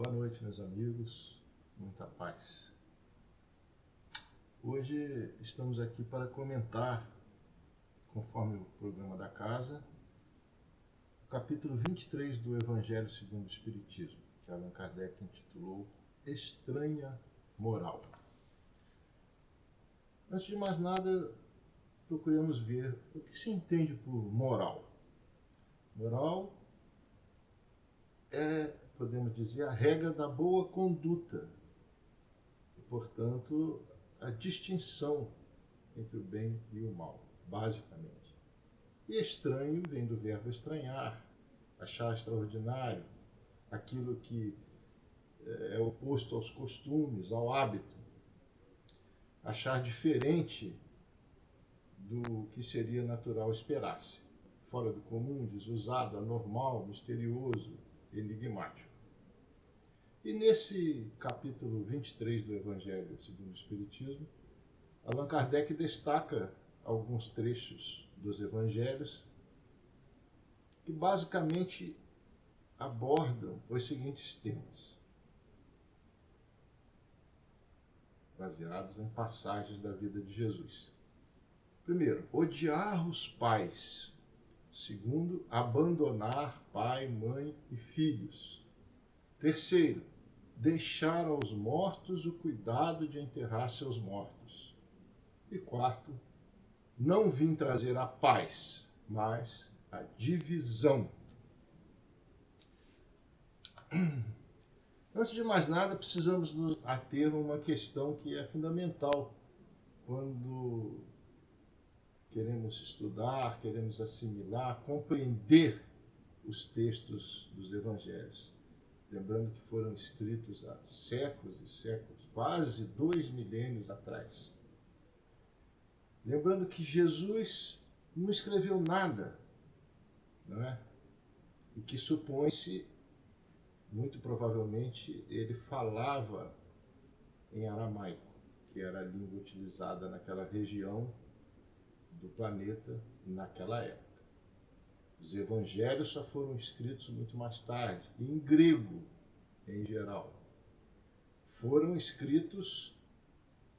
Boa noite, meus amigos, muita paz. Hoje estamos aqui para comentar, conforme o programa da casa, o capítulo 23 do Evangelho segundo o Espiritismo, que Allan Kardec intitulou Estranha Moral. Antes de mais nada, procuremos ver o que se entende por moral. Moral é, podemos dizer, a regra da boa conduta e, portanto, a distinção entre o bem e o mal, basicamente. E estranho vem do verbo estranhar, achar extraordinário, aquilo que é oposto aos costumes, ao hábito, achar diferente do que seria natural esperar-se, fora do comum, desusado, anormal, misterioso, enigmático. E nesse capítulo 23 do Evangelho segundo o Espiritismo, Allan Kardec destaca alguns trechos dos Evangelhos que basicamente abordam os seguintes temas, baseados em passagens da vida de Jesus. Primeiro, odiar os pais. Segundo, abandonar pai, mãe e filhos. Terceiro, deixar aos mortos o cuidado de enterrar seus mortos. E quarto, não vim trazer a paz, mas a divisão. Antes de mais nada, precisamos nos ater a uma questão que é fundamental quando queremos estudar, queremos assimilar, compreender os textos dos evangelhos. Lembrando que foram escritos há séculos e séculos, quase 2 milênios atrás. Lembrando que Jesus não escreveu nada, não é? E que supõe-se, muito provavelmente, ele falava em aramaico, que era a língua utilizada naquela região do planeta naquela época. Os evangelhos só foram escritos muito mais tarde, em grego, em geral. Foram escritos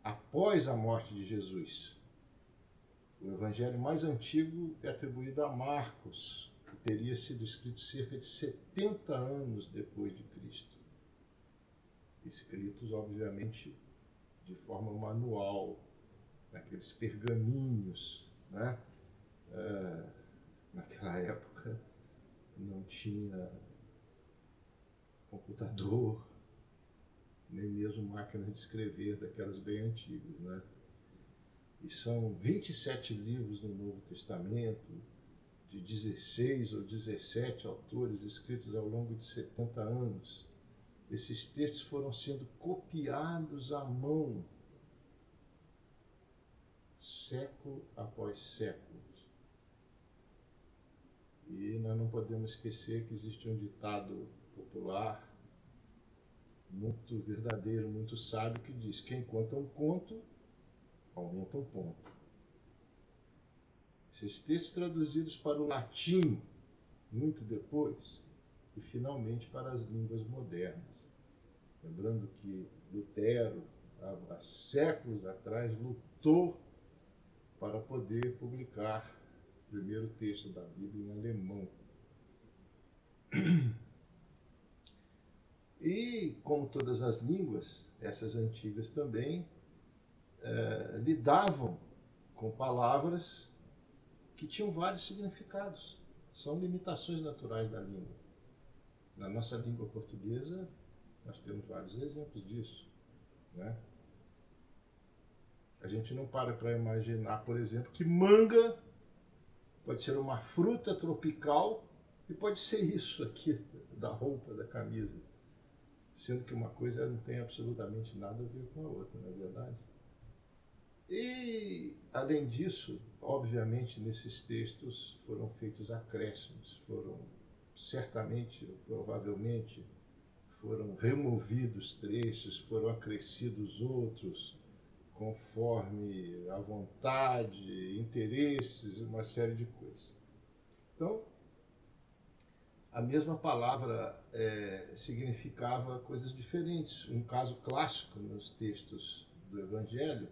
após a morte de Jesus. O evangelho mais antigo é atribuído a Marcos, que teria sido escrito cerca de 70 anos depois de Cristo. Escritos, obviamente, de forma manual, naqueles pergaminhos, né? Naquela época não tinha computador, nem mesmo máquina de escrever daquelas bem antigas, né? E são 27 livros no Novo Testamento, de 16 ou 17 autores escritos ao longo de 70 anos. Esses textos foram sendo copiados à mão, século após século. E nós não podemos esquecer que existe um ditado popular muito verdadeiro, muito sábio, que diz: quem conta um conto, aumenta um ponto. Esses textos traduzidos para o latim, muito depois, e finalmente para as línguas modernas. Lembrando que Lutero, há séculos atrás, lutou para poder publicar o primeiro texto da Bíblia em alemão. E, como todas as línguas, essas antigas também lidavam com palavras que tinham vários significados. São limitações naturais da língua. Na nossa língua portuguesa, nós temos vários exemplos disso, né? A gente não para imaginar, por exemplo, que manga pode ser uma fruta tropical e pode ser isso aqui, da roupa, da camisa. Sendo que uma coisa não tem absolutamente nada a ver com a outra, não é verdade? E, além disso, obviamente, nesses textos foram feitos acréscimos, foram certamente, provavelmente, foram removidos trechos, foram acrescidos outros, conforme a vontade, interesses, uma série de coisas. Então, a mesma palavra significava coisas diferentes. Um caso clássico nos textos do Evangelho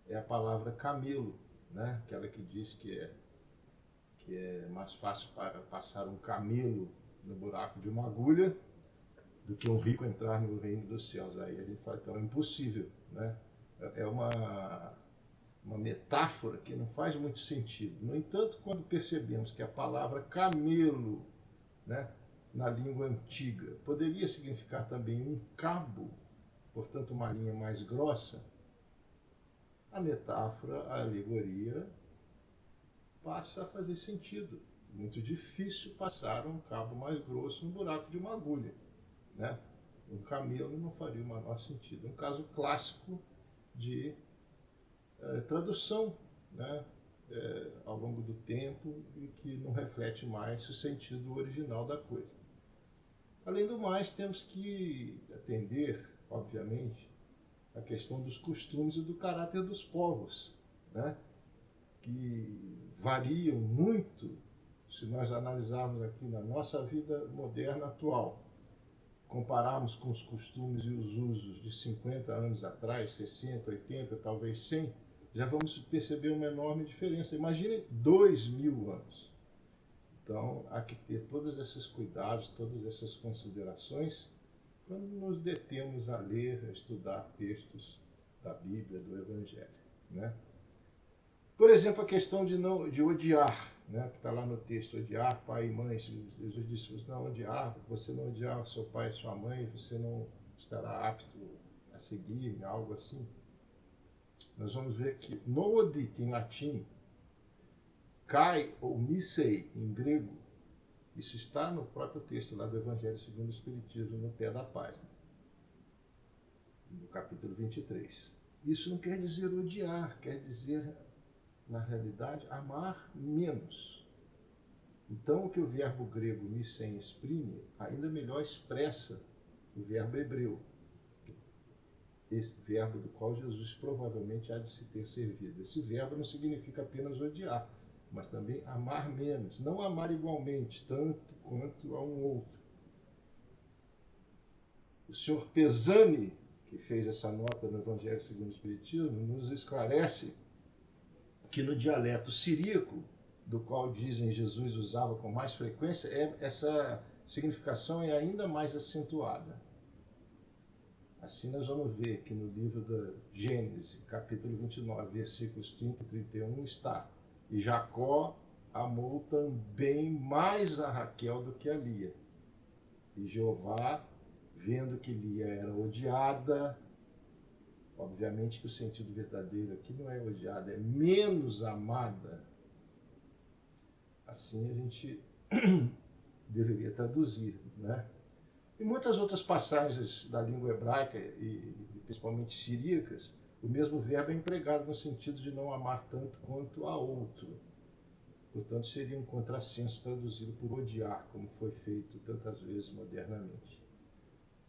é a palavra camelo, né? Aquela que diz que é mais fácil para passar um camelo no buraco de uma agulha do que um rico entrar no reino dos céus. Aí a gente fala, então é impossível, né? É uma metáfora que não faz muito sentido. No entanto, quando percebemos que a palavra camelo, né, na língua antiga, poderia significar também um cabo, portanto uma linha mais grossa, a metáfora, a alegoria, passa a fazer sentido. Muito difícil passar um cabo mais grosso no buraco de uma agulha, né? Um camelo não faria o menor sentido. Um caso clássico de tradução, né? Ao longo do tempo e que não reflete mais o sentido original da coisa. Além do mais, temos que atender, obviamente, a questão dos costumes e do caráter dos povos, né? Que variam muito se nós analisarmos aqui na nossa vida moderna atual, compararmos com os costumes e os usos de 50 anos atrás, 60, 80, talvez 100, já vamos perceber uma enorme diferença. Imaginem 2000 anos. Então, há que ter todos esses cuidados, todas essas considerações, quando nos detemos a ler, a estudar textos da Bíblia, do Evangelho, né? Por exemplo, a questão de odiar, né? Que está lá no texto, odiar pai e mãe. Jesus disse, você não odiar seu pai e sua mãe, você não estará apto a seguir, algo assim. Nós vamos ver que no odite, em latim, kai ou misei, em grego, isso está no próprio texto lá do Evangelho segundo o Espiritismo, no pé da página, no capítulo 23. Isso não quer dizer odiar, quer dizer, na realidade, amar menos. Então, o que o verbo grego misei exprime, ainda melhor expressa o verbo hebreu, esse verbo do qual Jesus provavelmente há de se ter servido. Esse verbo não significa apenas odiar, mas também amar menos, não amar igualmente, tanto quanto a um outro. O senhor Pesani, que fez essa nota no Evangelho segundo o Espiritismo, nos esclarece que no dialeto siríaco, do qual dizem Jesus usava com mais frequência, essa significação é ainda mais acentuada. Assim nós vamos ver que no livro da Gênesis, capítulo 29, versículos 30 e 31, está: e Jacó amou também mais a Raquel do que a Lia. E Jeová, vendo que Lia era odiada, obviamente que o sentido verdadeiro aqui não é odiada, é menos amada. Assim a gente deveria traduzir, né? Em muitas outras passagens da língua hebraica, e principalmente siríacas, o mesmo verbo é empregado no sentido de não amar tanto quanto a outro. Portanto, seria um contrassenso traduzido por odiar, como foi feito tantas vezes modernamente.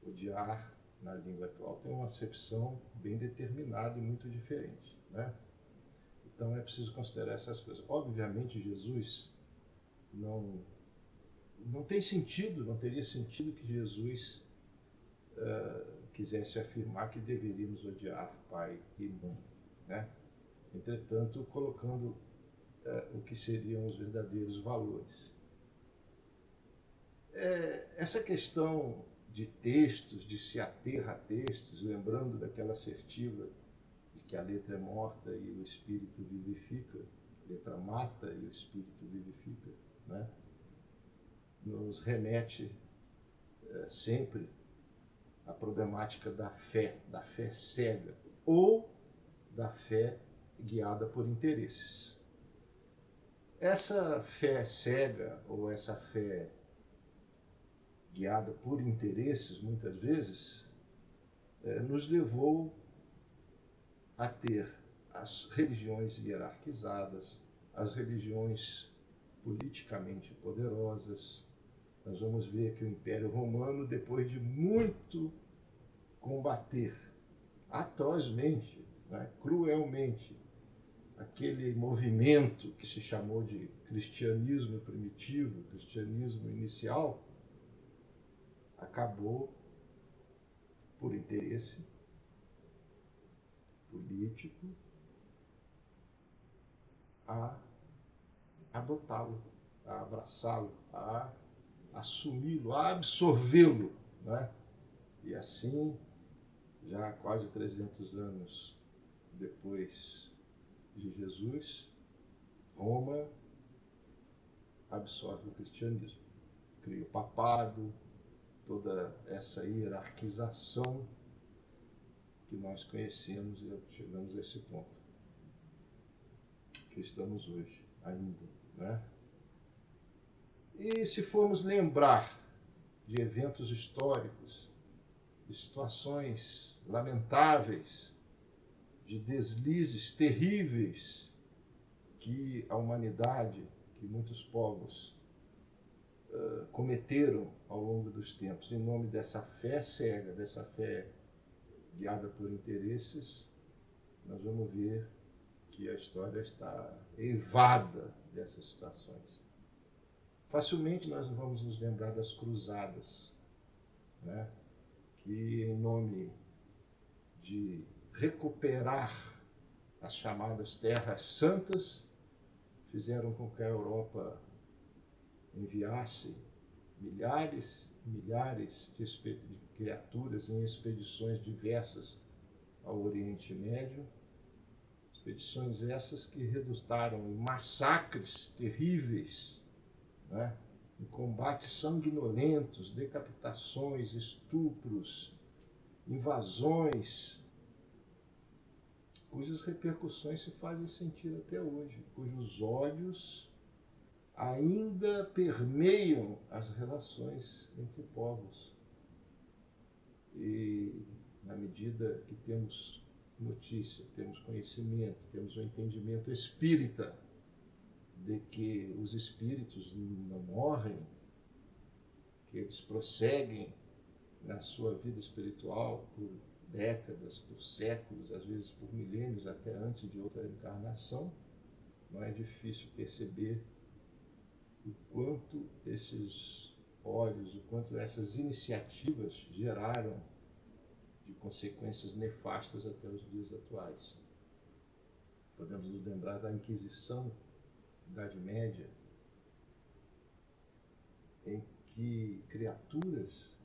Odiar, na língua atual, tem uma acepção bem determinada e muito diferente, né? Então é preciso considerar essas coisas. Obviamente, Jesus não tem sentido, não teria sentido que Jesus quisesse afirmar que deveríamos odiar pai e mãe, né? Entretanto, colocando o que seriam os verdadeiros valores. Essa questão de textos, de se ater a textos, lembrando daquela assertiva de que a letra é morta e o espírito vivifica, a letra mata e o espírito vivifica, né? Nos remete sempre à problemática da fé cega ou da fé guiada por interesses. Essa fé cega ou essa fé guiada por interesses, muitas vezes, nos levou a ter as religiões hierarquizadas, as religiões politicamente poderosas. Nós vamos ver que o Império Romano, depois de muito combater atrozmente, né, cruelmente, aquele movimento que se chamou de cristianismo primitivo, cristianismo inicial, acabou, por interesse político, a adotá-lo, a abraçá-lo, a assumi-lo, a absorvê-lo, né? E assim, já quase 300 anos depois de Jesus, Roma absorve o cristianismo, cria o papado, toda essa hierarquização que nós conhecemos e chegamos a esse ponto que estamos hoje ainda, né? E se formos lembrar de eventos históricos, de situações lamentáveis, de deslizes terríveis que a humanidade, que muitos povos cometeram ao longo dos tempos, em nome dessa fé cega, dessa fé guiada por interesses, nós vamos ver que a história está eivada dessas situações. Facilmente nós vamos nos lembrar das cruzadas, né? Que em nome de recuperar as chamadas terras santas, fizeram com que a Europa enviasse milhares e milhares de criaturas em expedições diversas ao Oriente Médio, expedições essas que resultaram em massacres terríveis, né? Em combates sanguinolentos, decapitações, estupros, invasões, cujas repercussões se fazem sentir até hoje, cujos ódios ainda permeiam as relações entre povos. E na medida que temos notícia, temos conhecimento, temos o entendimento espírita de que os espíritos não morrem, que eles prosseguem na sua vida espiritual por décadas, por séculos, às vezes por milênios, até antes de outra encarnação, não é difícil perceber o quanto esses olhos, o quanto essas iniciativas geraram de consequências nefastas até os dias atuais. Podemos nos lembrar da Inquisição, Idade Média, em que criaturas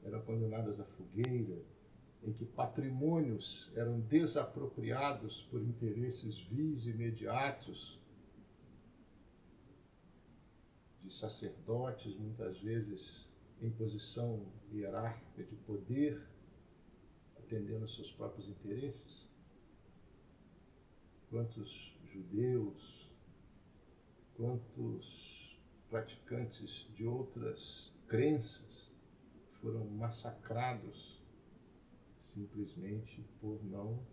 eram condenadas à fogueira, em que patrimônios eram desapropriados por interesses vis e imediatos de sacerdotes, muitas vezes em posição hierárquica de poder, atendendo aos seus próprios interesses. Quantos judeus, quantos praticantes de outras crenças foram massacrados simplesmente por não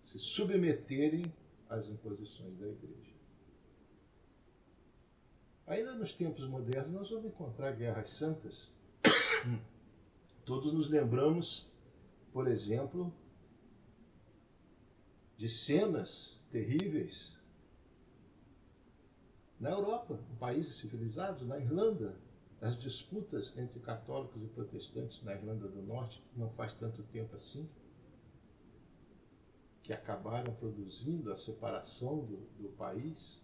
se submeterem às imposições da Igreja. Ainda nos tempos modernos nós vamos encontrar guerras santas. Todos nos lembramos, por exemplo, de cenas terríveis na Europa, em países civilizados, na Irlanda, as disputas entre católicos e protestantes na Irlanda do Norte, não faz tanto tempo assim, que acabaram produzindo a separação do país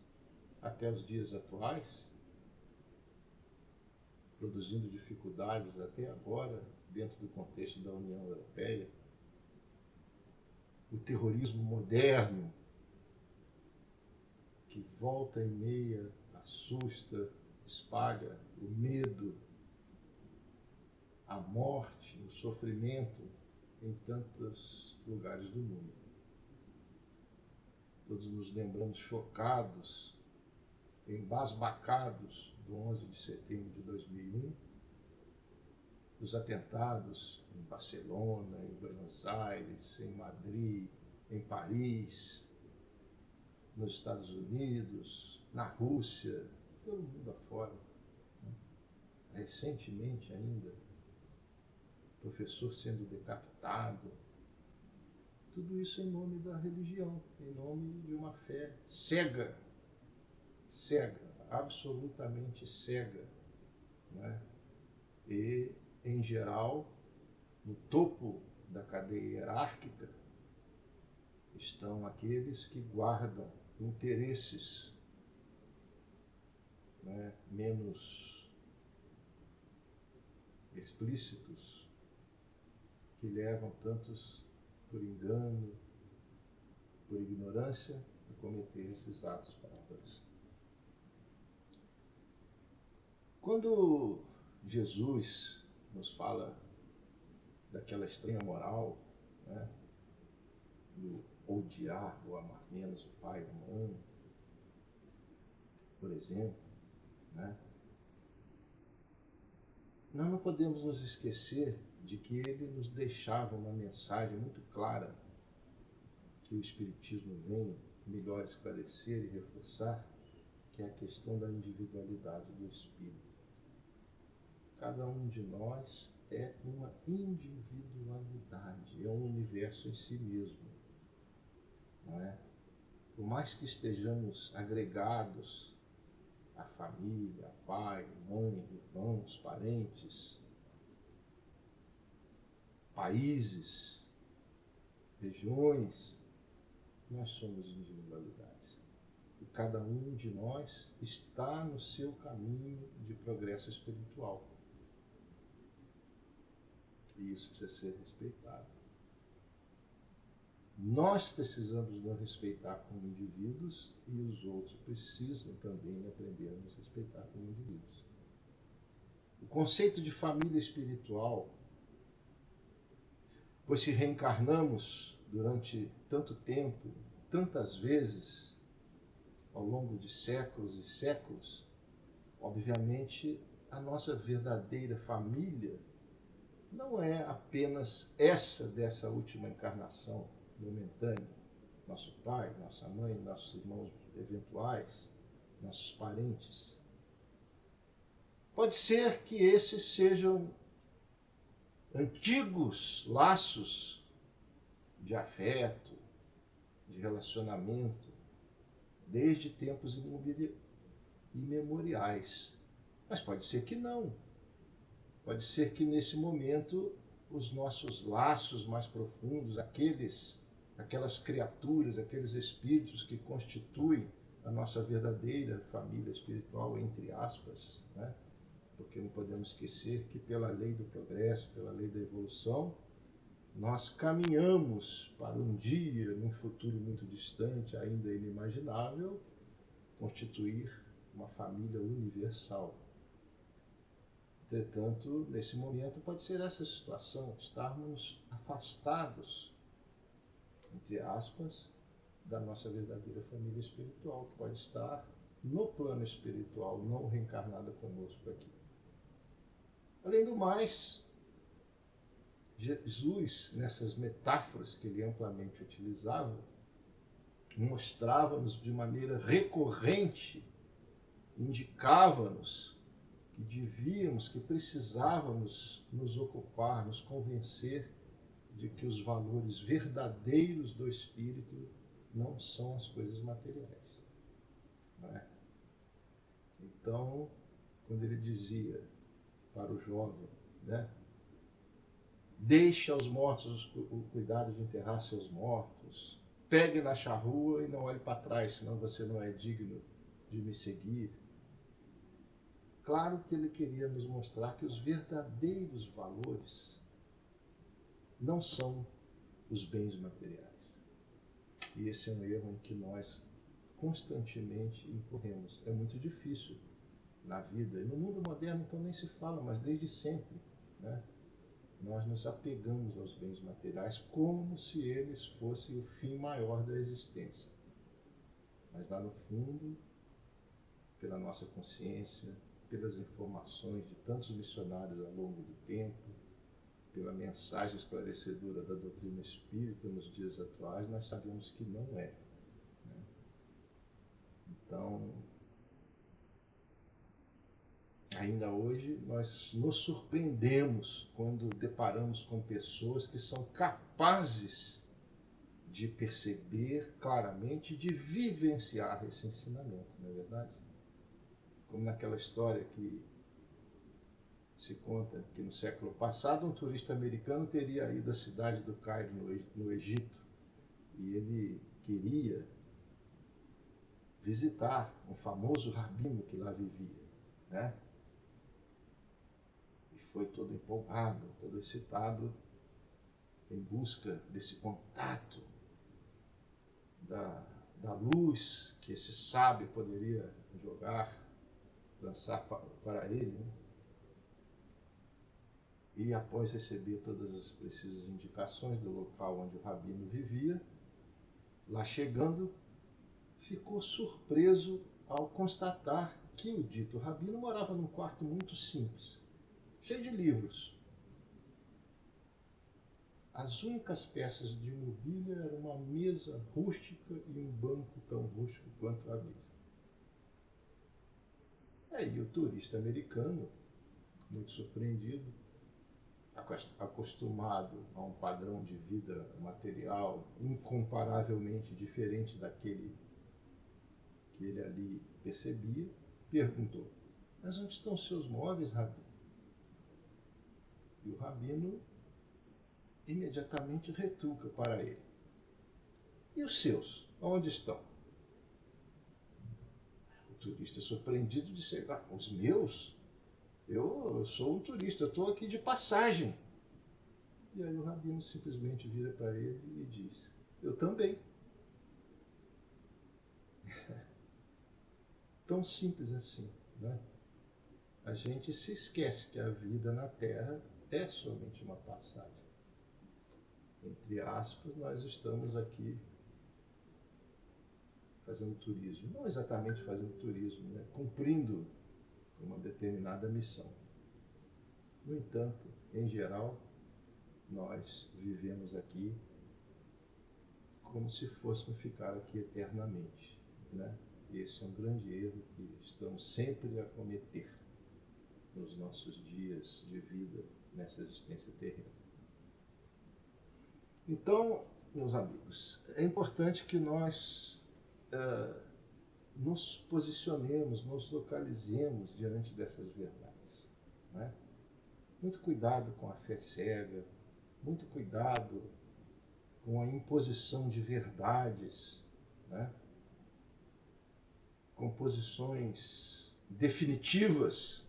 até os dias atuais, produzindo dificuldades até agora dentro do contexto da União Europeia. O terrorismo moderno, que volta e meia assusta, espalha o medo, a morte, o sofrimento em tantos lugares do mundo. Todos nos lembramos chocados, embasbacados do 11 de setembro de 2001, dos atentados em Barcelona, em Buenos Aires, em Madrid, em Paris, nos Estados Unidos, na Rússia, pelo mundo afora. Recentemente ainda, professor sendo decapitado. Tudo isso em nome da religião, em nome de uma fé cega, cega, absolutamente cega, né? E, em geral, no topo da cadeia hierárquica estão aqueles que guardam interesses, né, menos explícitos, que levam tantos por engano, por ignorância, a cometer esses atos bárbaros. Quando Jesus nos fala daquela estranha moral, né, do odiar ou amar menos o pai e a mãe, por exemplo, né, nós não podemos nos esquecer de que ele nos deixava uma mensagem muito clara que o Espiritismo vem melhor esclarecer e reforçar, que é a questão da individualidade do espírito. Cada um de nós é uma individualidade, é um universo em si mesmo. Não é? Por mais que estejamos agregados à família, a pai, mãe, irmãos, parentes, países, regiões, nós somos individualidades. E cada um de nós está no seu caminho de progresso espiritual. E isso precisa ser respeitado. Nós precisamos nos respeitar como indivíduos e os outros precisam também aprender a nos respeitar como indivíduos. O conceito de família espiritual, pois se reencarnamos durante tanto tempo, tantas vezes, ao longo de séculos e séculos, obviamente a nossa verdadeira família não é apenas essa dessa última encarnação momentânea. Nosso pai, nossa mãe, nossos irmãos eventuais, nossos parentes. Pode ser que esses sejam antigos laços de afeto, de relacionamento, desde tempos imemoriais. Mas pode ser que não. Pode ser que nesse momento os nossos laços mais profundos, aquelas criaturas, aqueles espíritos que constituem a nossa verdadeira família espiritual, entre aspas, né? Porque não podemos esquecer que pela lei do progresso, pela lei da evolução, nós caminhamos para um dia, num futuro muito distante, ainda inimaginável, constituir uma família universal. Entretanto, nesse momento pode ser essa situação, estarmos afastados, entre aspas, da nossa verdadeira família espiritual, que pode estar no plano espiritual, não reencarnada conosco aqui. Além do mais, Jesus, nessas metáforas que ele amplamente utilizava, mostrava-nos de maneira recorrente, indicava-nos que devíamos, que precisávamos nos ocupar, nos convencer de que os valores verdadeiros do espírito não são as coisas materiais. Não é? Então, quando ele dizia para o jovem, né, deixe aos mortos o cuidado de enterrar seus mortos, pegue na charrua e não olhe para trás, senão você não é digno de me seguir. Claro que ele queria nos mostrar que os verdadeiros valores não são os bens materiais. E esse é um erro em que nós constantemente incorremos. É muito difícil na vida. E no mundo moderno, então, nem se fala, mas desde sempre, né, nós nos apegamos aos bens materiais como se eles fossem o fim maior da existência. Mas lá no fundo, pela nossa consciência, pelas informações de tantos missionários ao longo do tempo, pela mensagem esclarecedora da doutrina espírita nos dias atuais, nós sabemos que não é. Né? Então, ainda hoje, nós nos surpreendemos quando deparamos com pessoas que são capazes de perceber claramente, de vivenciar esse ensinamento, não é verdade? Como naquela história que se conta que no século passado um turista americano teria ido à cidade do Cairo, no Egito, e ele queria visitar um famoso rabino que lá vivia, né? E foi todo empolgado, todo excitado, em busca desse contato, da luz que esse sábio poderia jogar, lançar para ele, né? E após receber todas as precisas indicações do local onde o rabino vivia, lá chegando, ficou surpreso ao constatar que o dito rabino morava num quarto muito simples, cheio de livros. As únicas peças de mobília eram uma mesa rústica e um banco tão rústico quanto a mesa. Aí o turista americano, muito surpreendido, acostumado a um padrão de vida material incomparavelmente diferente daquele que ele ali percebia, perguntou: mas onde estão seus móveis, rabino? E o rabino imediatamente retruca para ele: e os seus? Onde estão? O turista, surpreendido, disse: ah, os meus? Eu sou um turista, eu estou aqui de passagem. E aí o rabino simplesmente vira para ele e diz: eu também. Tão simples assim, né? A gente se esquece que a vida na Terra é somente uma passagem. Entre aspas, nós estamos aqui fazendo turismo. Não exatamente fazendo turismo, né? Cumprindo uma determinada missão. No entanto, em geral, nós vivemos aqui como se fôssemos ficar aqui eternamente, né? Esse é um grande erro que estamos sempre a cometer nos nossos dias de vida nessa existência terrena. Então, meus amigos, é importante que nós nos posicionemos, nos localizemos diante dessas verdades, né? Muito cuidado com a fé cega, muito cuidado com a imposição de verdades, né? Com posições definitivas,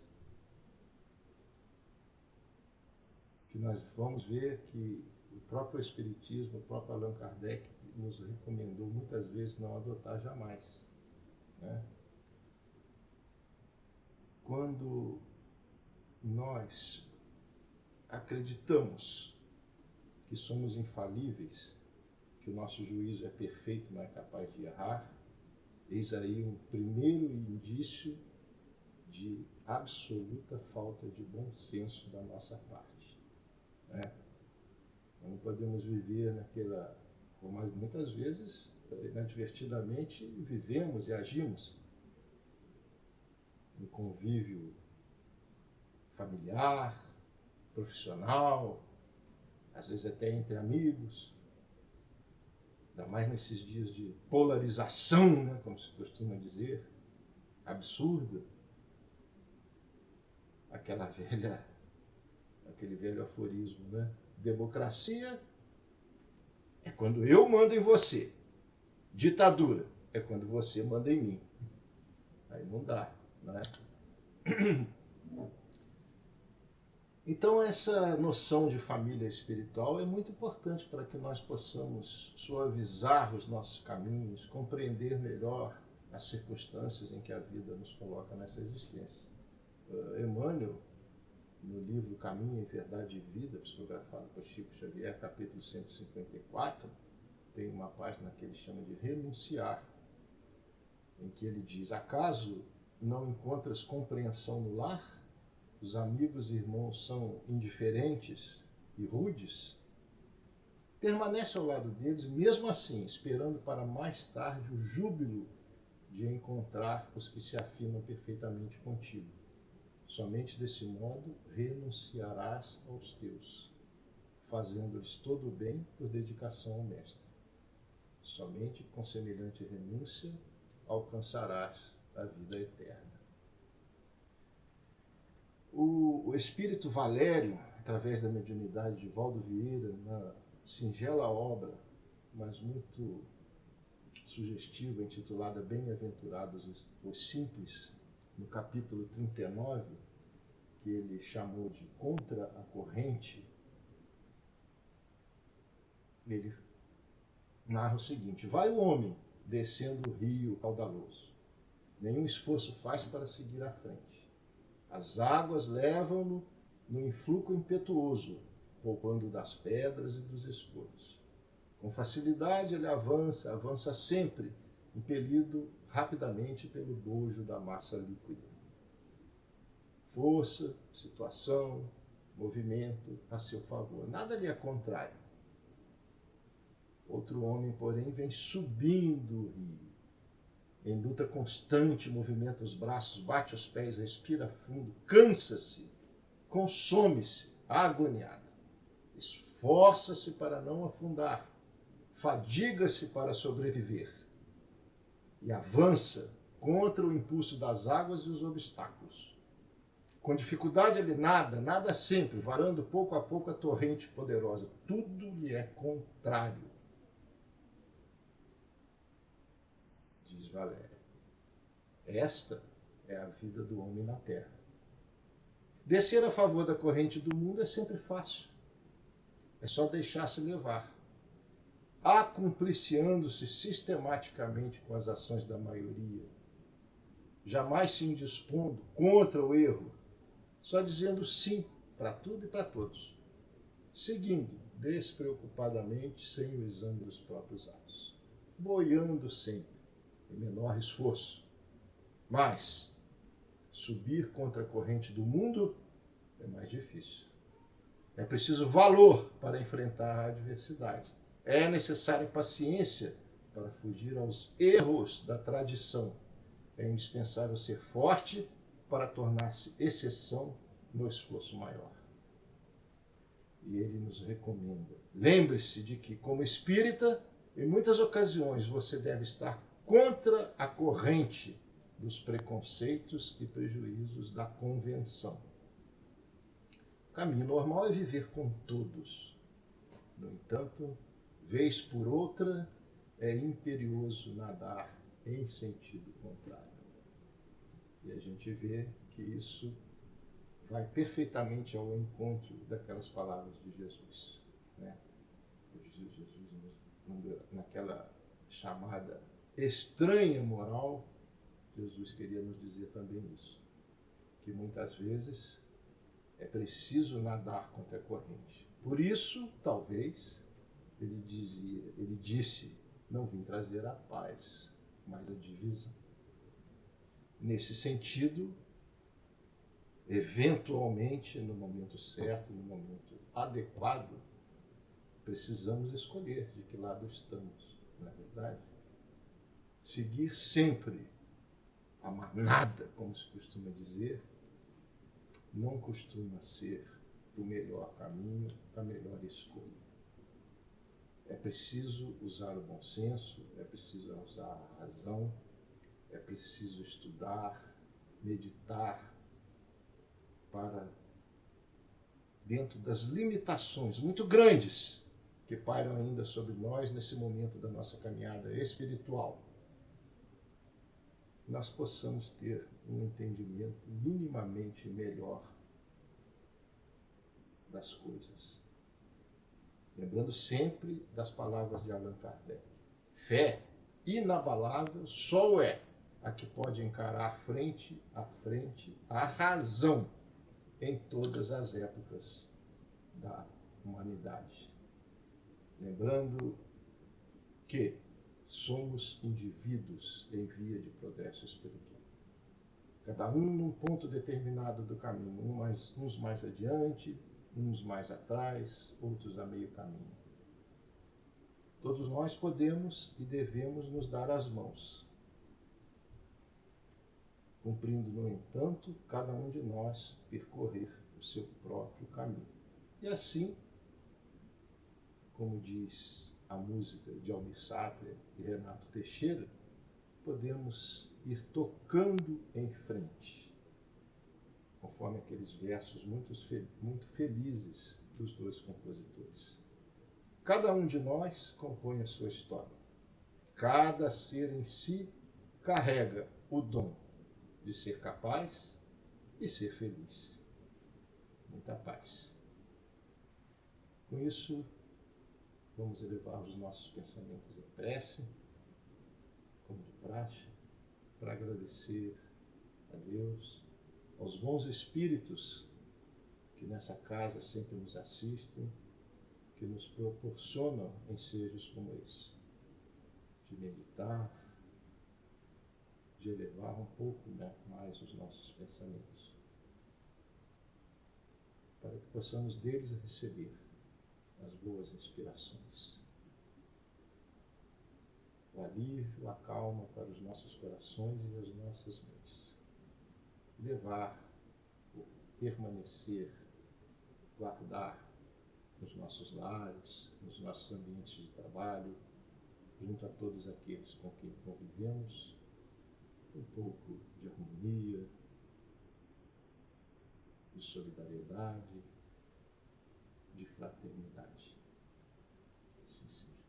que nós vamos ver que o próprio Espiritismo, o próprio Allan Kardec nos recomendou muitas vezes não adotar jamais, né? Quando nós acreditamos que somos infalíveis, que o nosso juízo é perfeito, não é capaz de errar, eis aí um primeiro indício de absoluta falta de bom senso da nossa parte, né? Nós não podemos viver naquela, como muitas vezes, inadvertidamente, vivemos e agimos no convívio familiar, profissional, às vezes até entre amigos, ainda mais nesses dias de polarização, né, como se costuma dizer, absurda, aquele velho aforismo, né? Democracia é quando eu mando em você. Ditadura é quando você manda em mim. Aí não dá, né? Então essa noção de família espiritual é muito importante para que nós possamos suavizar os nossos caminhos, compreender melhor as circunstâncias em que a vida nos coloca nessa existência. Emmanuel, no livro Caminho, Verdade e Vida, psicografado por Chico Xavier, capítulo 154, tem uma página que ele chama de Renunciar, em que ele diz: acaso não encontras compreensão no lar? Os amigos e irmãos são indiferentes e rudes? Permanece ao lado deles, mesmo assim, esperando para mais tarde o júbilo de encontrar os que se afinam perfeitamente contigo. Somente desse modo renunciarás aos teus, fazendo-lhes todo o bem por dedicação ao Mestre. Somente com semelhante renúncia alcançarás a vida eterna. O espírito Valério, através da mediunidade de Valdo Vieira, na singela obra, mas muito sugestiva, intitulada Bem-aventurados os Simples, no capítulo 39, que ele chamou de Contra a Corrente, ele narra o seguinte: vai o homem descendo o rio caudaloso, nenhum esforço faz para seguir à frente. As águas levam-no no influxo impetuoso, poupando das pedras e dos escoros. Com facilidade ele avança, avança sempre, impelido rapidamente pelo bojo da massa líquida. Força, situação, movimento a seu favor. Nada lhe é contrário. Outro homem, porém, vem subindo o rio. Em luta constante, movimenta os braços, bate os pés, respira fundo, cansa-se, consome-se, agoniado. Esforça-se para não afundar, fadiga-se para sobreviver e avança contra o impulso das águas e os obstáculos. Com dificuldade ele nada sempre, varando pouco a pouco a torrente poderosa. Tudo lhe é contrário, diz Valério. Esta é a vida do homem na Terra. Descer a favor da corrente do mundo é sempre fácil. É só deixar-se levar, acumpliciando-se sistematicamente com as ações da maioria, jamais se indispondo contra o erro, só dizendo sim para tudo e para todos, seguindo despreocupadamente, sem o exame dos próprios atos, boiando sempre, em menor esforço. Mas subir contra a corrente do mundo é mais difícil. É preciso valor para enfrentar a adversidade. É necessária paciência para fugir aos erros da tradição. É indispensável ser forte para tornar-se exceção no esforço maior. E ele nos recomenda: lembre-se de que, como espírita, em muitas ocasiões você deve estar contra a corrente dos preconceitos e prejuízos da convenção. O caminho normal é viver com todos. No entanto, vez por outra, é imperioso nadar em sentido contrário. E a gente vê que isso vai perfeitamente ao encontro daquelas palavras de Jesus, né? Jesus, naquela chamada estranha moral, Jesus queria nos dizer também isso, que muitas vezes é preciso nadar contra a corrente. Por isso, talvez, ele disse, não vim trazer a paz, mas a divisão. Nesse sentido, eventualmente, no momento certo, no momento adequado, precisamos escolher de que lado estamos, não é verdade? Seguir sempre a manada, como se costuma dizer, não costuma ser o melhor caminho, a melhor escolha. É preciso usar o bom senso, é preciso usar a razão, é preciso estudar, meditar, para, dentro das limitações muito grandes que pairam ainda sobre nós nesse momento da nossa caminhada espiritual, nós possamos ter um entendimento minimamente melhor das coisas. Lembrando sempre das palavras de Allan Kardec. Fé inabalável só é a que pode encarar frente a frente a razão em todas as épocas da humanidade. Lembrando que somos indivíduos em via de progresso espiritual. Cada um num ponto determinado do caminho, uns mais adiante, uns mais atrás, outros a meio caminho. Todos nós podemos e devemos nos dar as mãos, cumprindo, no entanto, cada um de nós percorrer o seu próprio caminho. E assim, como diz a música de Almir Sater e Renato Teixeira, podemos ir tocando em frente, conforme aqueles versos muito felizes dos dois compositores. Cada um de nós compõe a sua história. Cada ser em si carrega o dom de ser capaz e ser feliz. Muita paz. Com isso, vamos elevar os nossos pensamentos em prece, como de praxe, para agradecer a Deus, aos bons espíritos que nessa casa sempre nos assistem, que nos proporcionam ensejos como esse, de meditar, de elevar um pouco mais os nossos pensamentos, para que possamos deles receber as boas inspirações, o alívio, a calma para os nossos corações e as nossas mentes. Levar, permanecer, guardar nos nossos lares, nos nossos ambientes de trabalho, junto a todos aqueles com quem convivemos, um pouco de harmonia, de solidariedade, de fraternidade. Assim seja.